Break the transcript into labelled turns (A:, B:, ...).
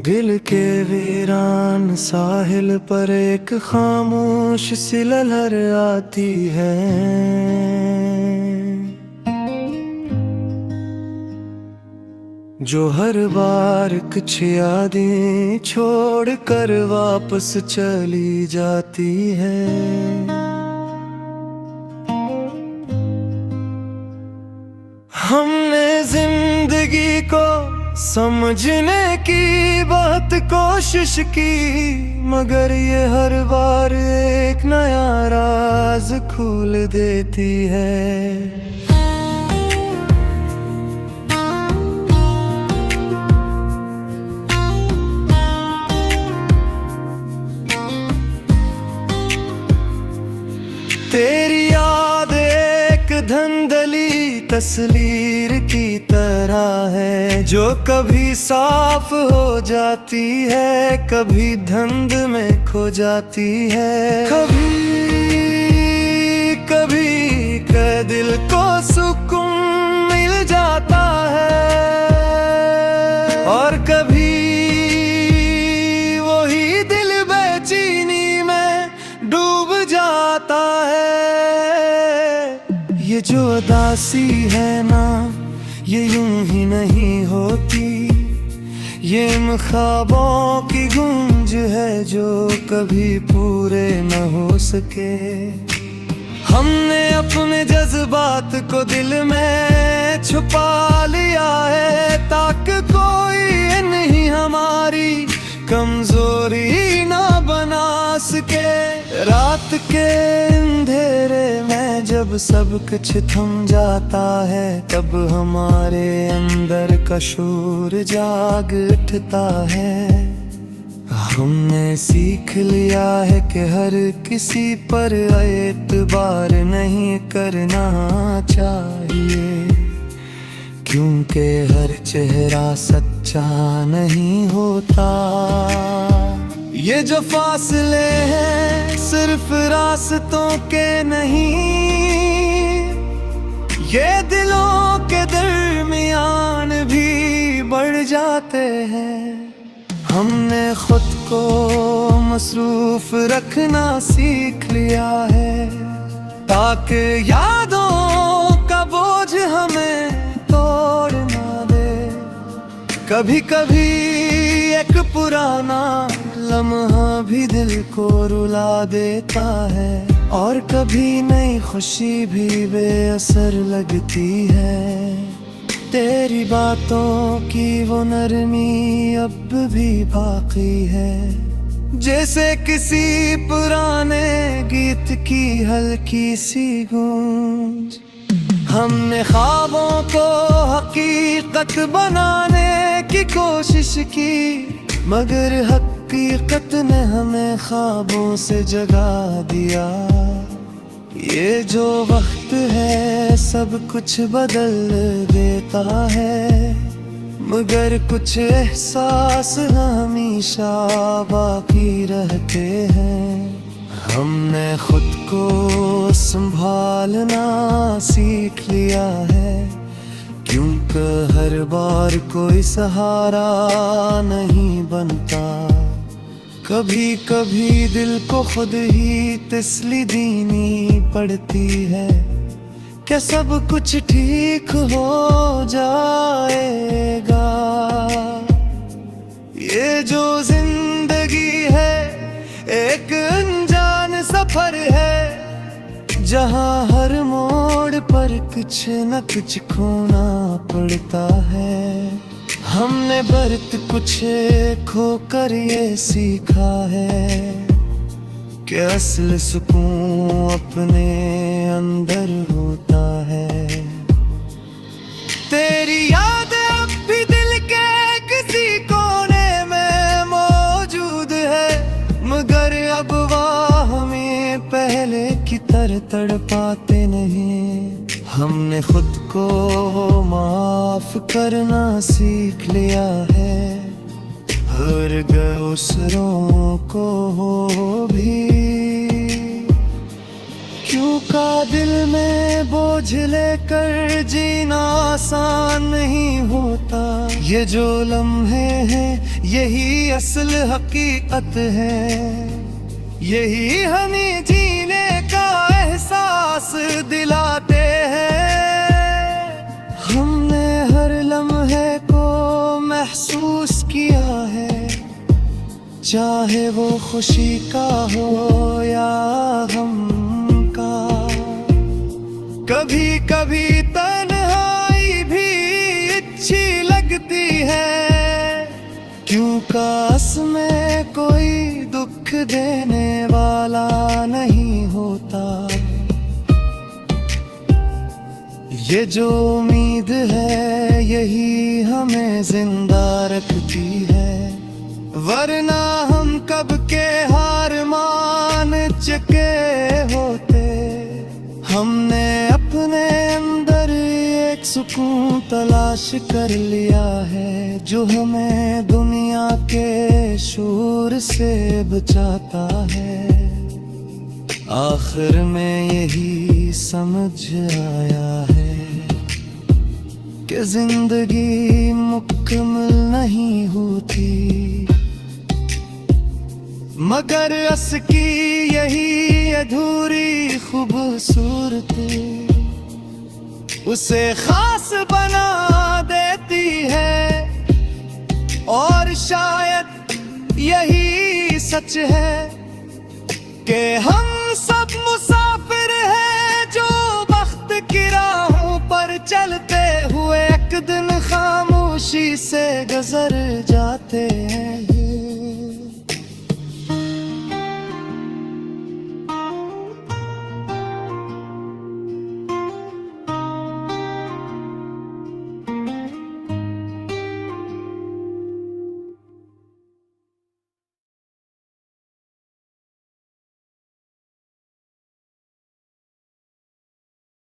A: दिल के वीरान साहिल पर एक खामोश सी लहर आती है। जो हर बार कुछ यादें छोड़ कर वापस चली जाती है। हमने जिंदगी को समझने की बहुत कोशिश की, मगर ये हर बार एक नया राज खोल देती है। तेरी याद एक धुंधली तस्वीर की तरह है, जो कभी साफ हो जाती है, कभी धुंध में खो जाती है। कभी कभी के दिल को सुकून मिल जाता है, और कभी वही दिल बेचैनी में डूब जाता है। ये जो उदासी है ना, ये यूं ही नहीं होती, ये इन ख्वाबों की गूंज है जो कभी पूरे न हो सके। हमने अपने जज्बात को दिल में छुपा लिया है, ताकि कोई नहीं हमारी कमजोरी ना बना सके। रात के अंधेरे में जब सब कुछ थम जाता है, तब हमारे अंदर का शूर जाग उठता है। हमने सीख लिया है कि हर किसी पर एतबार नहीं करना चाहिए, क्योंकि हर चेहरा सच्चा नहीं होता। ये जो फासले हैं सिर्फ रास्तों के नहीं, ये दिलों के दरमियान भी बढ़ जाते हैं। हमने खुद को मसरूफ रखना सीख लिया है, ताकि यादों का बोझ हमें तोड़ ना दे। कभी कभी एक पुराना लम्हा भी दिल को रुला देता है, और कभी नई खुशी भी बेअसर लगती है। तेरी बातों की वो नरमी अब भी बाकी है, जैसे किसी पुराने गीत की हल्की सी गूंज। हमने ख्वाबों को हकीकत बनाने की कोशिश की, मगर हकीकत ने हमें ख्वाबों से जगा दिया। ये जो वक्त है सब कुछ बदल देता है, मगर कुछ एहसास हमेशा बाकी रहते हैं। हमने खुद को संभालना सीख लिया है, क्योंकि हर बार कोई सहारा नहीं बनता। कभी कभी दिल को खुद ही तसल्ली देनी पड़ती है, क्या सब कुछ ठीक हो जाएगा। ये जो जिंदगी है एक अनजान सफर है, जहाँ हर मोड़ पर कुछ न कुछ खोना पड़ता है। हमने बरत कुछ खोकर ये सीखा है कि असल सुकून अपने अंदर होता है। तेरी याद अब भी दिल के किसी कोने में मौजूद है, मगर अब वह हमें पहले की तरह तड़पाते नहीं। हमने खुद को माफ करना सीख लिया है, हर दूसरों को भी, क्यों का दिल में बोझ लेकर जीना आसान नहीं होता। ये जो लम्हे हैं यही असल हकीकत है, यही हमें जीने का एहसास दिलाते हैं। हमने हर लम्हे को महसूस किया है, चाहे वो खुशी का हो या गम का। कभी कभी तन्हाई भी अच्छी लगती है, क्यों काश में कोई दुख देने वाला नहीं होता। ये जो उम्मीद है यही हमें जिंदा रखती है, वरना हम कब के हार मान चुके होते। हमने अपने अंदर एक सुकून तलाश कर लिया है, जो हमें दुनिया के शोर से बचाता है। आखिर में यही समझ आया है कि जिंदगी मुकम्मल नहीं होती, मगर असकी यही अधूरी खूबसूरती उसे खास बना देती है। और शायद यही सच है कि हम सब मुसाफिर हैं, जो वक्त की राहों पर चलते हुए एक दिन खामोशी से गुजर जाते।